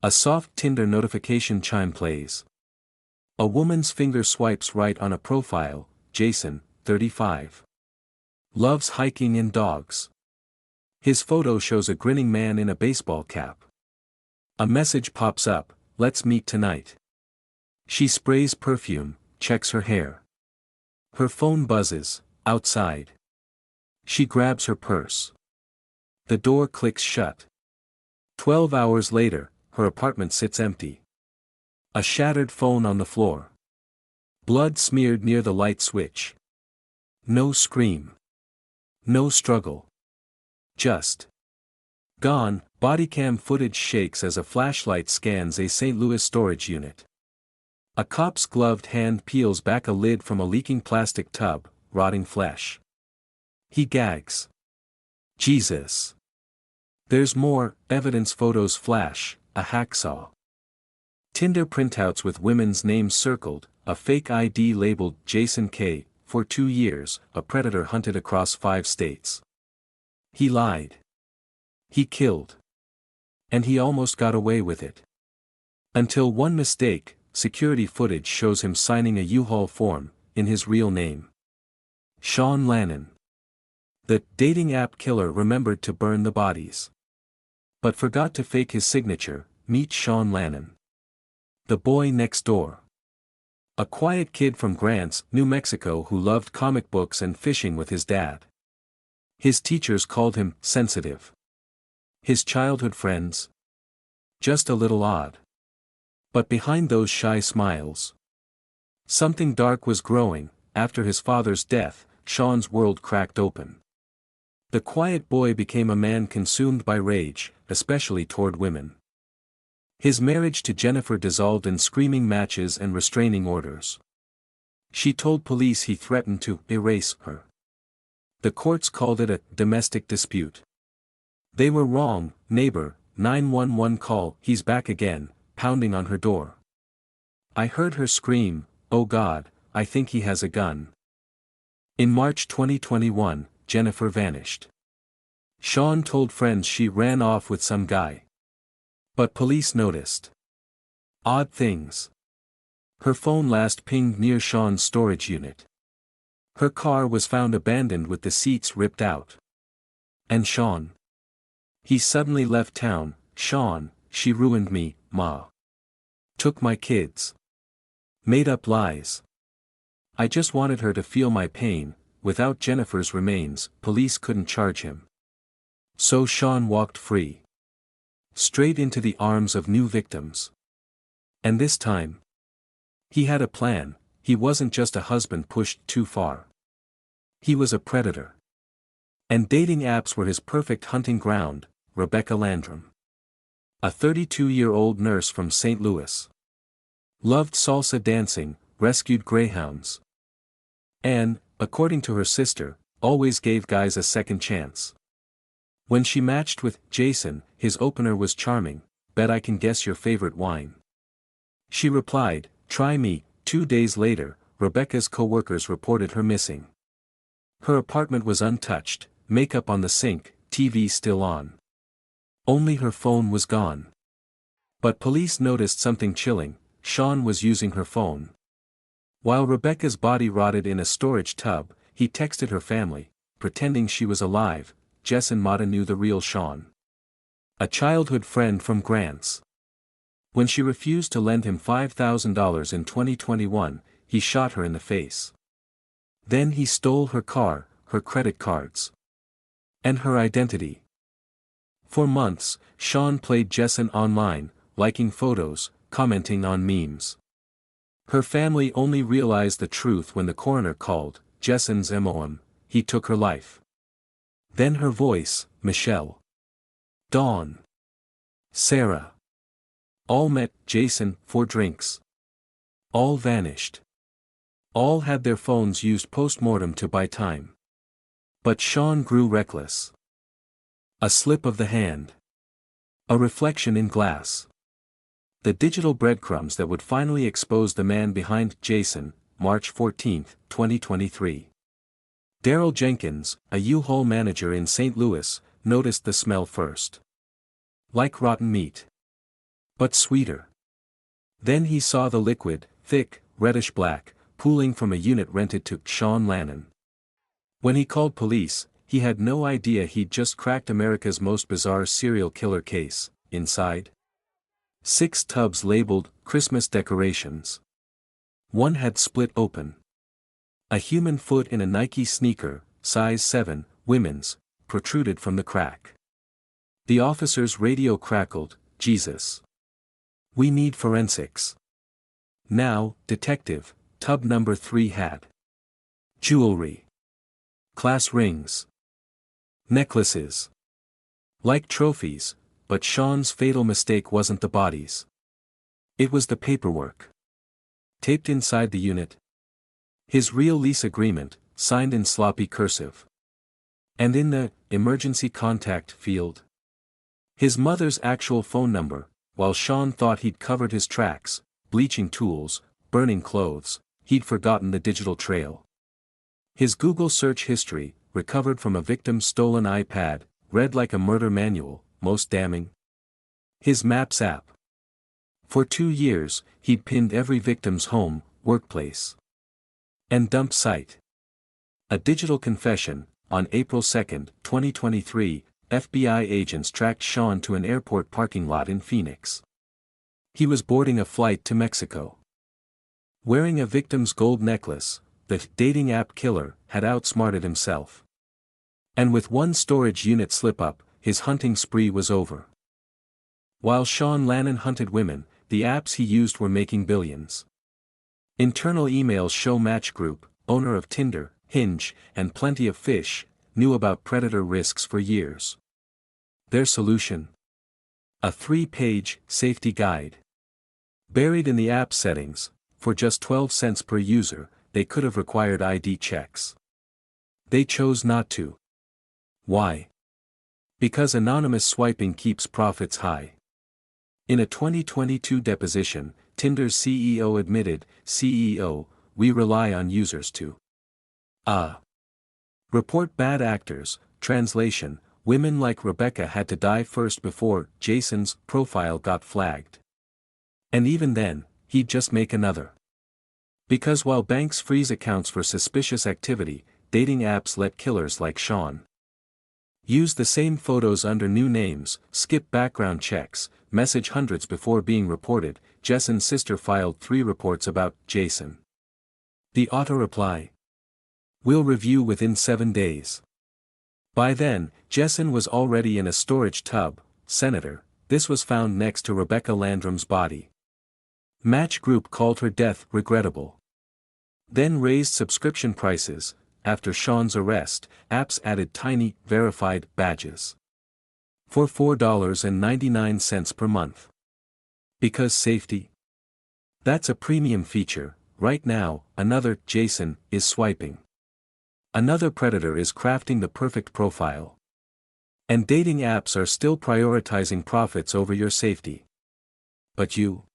A soft Tinder notification chime plays. A woman's finger swipes right on a profile, Jason, 35. Loves hiking and dogs. His photo shows a grinning man in a baseball cap. A message pops up, let's meet tonight. She sprays perfume, checks her hair. Her phone buzzes, outside. She grabs her purse. The door clicks shut. 12 hours later, her apartment sits empty. A shattered phone on the floor. Blood smeared near the light switch. No scream. No struggle. Just gone. Bodycam footage shakes as a flashlight scans a St. Louis storage unit. A cop's gloved hand peels back a lid from a leaking plastic tub, rotting flesh. He gags. Jesus. There's more. Evidence photos flash, a hacksaw. Tinder printouts with women's names circled, a fake ID labeled Jason K. For 2 years, a predator hunted across 5 states. He lied. He killed. And he almost got away with it. Until one mistake, security footage shows him signing a U-Haul form, in his real name. Sean Lannon. The dating app killer remembered to burn the bodies. But forgot to fake his signature. Meet Sean Lannon. The boy next door. A quiet kid from Grants, New Mexico who loved comic books and fishing with his dad. His teachers called him sensitive. His childhood friends? Just a little odd. But behind those shy smiles, something dark was growing. After his father's death, Sean's world cracked open. The quiet boy became a man consumed by rage, especially toward women. His marriage to Jennifer dissolved in screaming matches and restraining orders. She told police he threatened to erase her. The courts called it a domestic dispute. They were wrong. Neighbor, 911 call. He's back again, pounding on her door. I heard her scream, oh God, I think he has a gun. In March 2021, Jennifer vanished. Sean told friends she ran off with some guy. But police noticed odd things. Her phone last pinged near Sean's storage unit. Her car was found abandoned with the seats ripped out. And Sean? He suddenly left town. Sean, she ruined me, Ma. Took my kids. Made up lies. I just wanted her to feel my pain. Without Jennifer's remains, police couldn't charge him. So Sean walked free. Straight into the arms of new victims. And this time, he had a plan. He wasn't just a husband pushed too far. He was a predator. And dating apps were his perfect hunting ground. Rebecca Landrum. A 32-year-old nurse from St. Louis. Loved salsa dancing, rescued greyhounds. And, according to her sister, always gave guys a second chance. When she matched with Jason, his opener was charming. Bet I can guess your favorite wine. She replied, try me. 2 days later, Rebecca's co-workers reported her missing. Her apartment was untouched, makeup on the sink, TV still on. Only her phone was gone. But police noticed something chilling. Sean was using her phone. While Rebecca's body rotted in a storage tub, he texted her family, pretending she was alive. Jess and Mata knew the real Sean. A childhood friend from Grants. When she refused to lend him $5,000 in 2021, he shot her in the face. Then he stole her car, her credit cards, and her identity. For months, Sean played Jesson online, liking photos, commenting on memes. Her family only realized the truth when the coroner called. Jesson's MOM, he took her life. Then her voice, Michelle, Dawn, Sarah. All met Jason for drinks. All vanished. All had their phones used post-mortem to buy time. But Sean grew reckless. A slip of the hand. A reflection in glass. The digital breadcrumbs that would finally expose the man behind Jason. March 14, 2023. Daryl Jenkins, a U-Haul manager in St. Louis, noticed the smell first. Like rotten meat. but sweeter. Then he saw the liquid, thick, reddish-black, pooling from a unit rented to Sean Lannon. When he called police, he had no idea he'd just cracked America's most bizarre serial killer case. Inside, 6 tubs labeled Christmas decorations. One had split open. A human foot in a Nike sneaker, size 7, women's, protruded from the crack. The officer's radio crackled, "Jesus. We need forensics. Now, detective." Tub number 3 had jewelry. Class rings. Necklaces. Like trophies, but Sean's fatal mistake wasn't the bodies. It was the paperwork. Taped inside the unit. His real lease agreement, signed in sloppy cursive. And in the emergency contact field, his mother's actual phone number. While Sean thought he'd covered his tracks, bleaching tools, burning clothes, he'd forgotten the digital trail. His Google search history, recovered from a victim's stolen iPad, read like a murder manual. Most damning, his Maps app. For 2 years, he'd pinned every victim's home, workplace, and dump site. A digital confession. On April 2, 2023, FBI agents tracked Sean to an airport parking lot in Phoenix. He was boarding a flight to Mexico. Wearing a victim's gold necklace, the dating app killer had outsmarted himself. And with one storage unit slip-up, his hunting spree was over. While Sean Lannon hunted women, the apps he used were making billions. Internal emails show Match Group, owner of Tinder, Hinge, and Plenty of Fish, knew about predator risks for years. Their solution? A 3-page safety guide. Buried in the app settings, for just 12 cents per user, they could have required ID checks. They chose not to. Why? Because anonymous swiping keeps profits high. In a 2022 deposition, Tinder's CEO admitted, "CEO, we rely on users to report bad actors." Translation: women like Rebecca had to die first before Jason's profile got flagged. And even then, he'd just make another. Because while banks freeze accounts for suspicious activity, dating apps let killers like Sean use the same photos under new names, skip background checks, message hundreds before being reported. Jason's sister filed 3 reports about Jason. The auto-reply: "We'll review within 7 days." By then, Jason was already in a storage tub. Senator, this was found next to Rebecca Landrum's body. Match Group called her death regrettable. Then raised subscription prices. After Sean's arrest, apps added tiny, verified badges for $4.99 per month. Because safety? That's a premium feature. Right now, another Jason is swiping. Another predator is crafting the perfect profile. And dating apps are still prioritizing profits over your safety. But you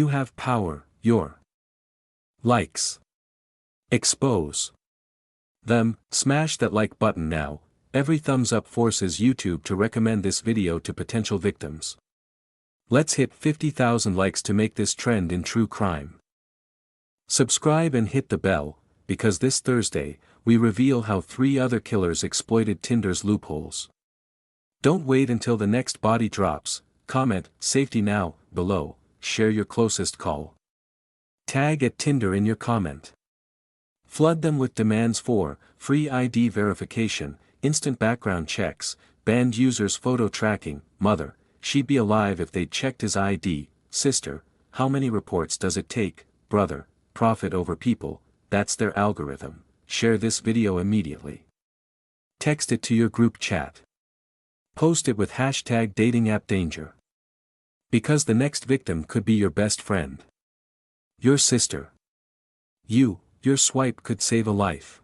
have power. Your likes expose them. Smash that like button now. Every thumbs up forces YouTube to recommend this video to potential victims. Let's hit 50,000 likes to make this trend in true crime. Subscribe and hit the bell, because this Thursday, we reveal how 3 other killers exploited Tinder's loopholes. Don't wait until the next body drops. Comment "Safety Now" below. Share your closest call. Tag at Tinder in your comment. Flood them with demands for free ID verification, instant background checks, banned users' photo tracking. Mother, she'd be alive if they'd checked his ID. Sister, how many reports does it take? Brother, profit over people, that's their algorithm. Share this video immediately. Text it to your group chat. Post it with hashtag #datingappdanger. Because the next victim could be your best friend. Your sister. Your swipe could save a life.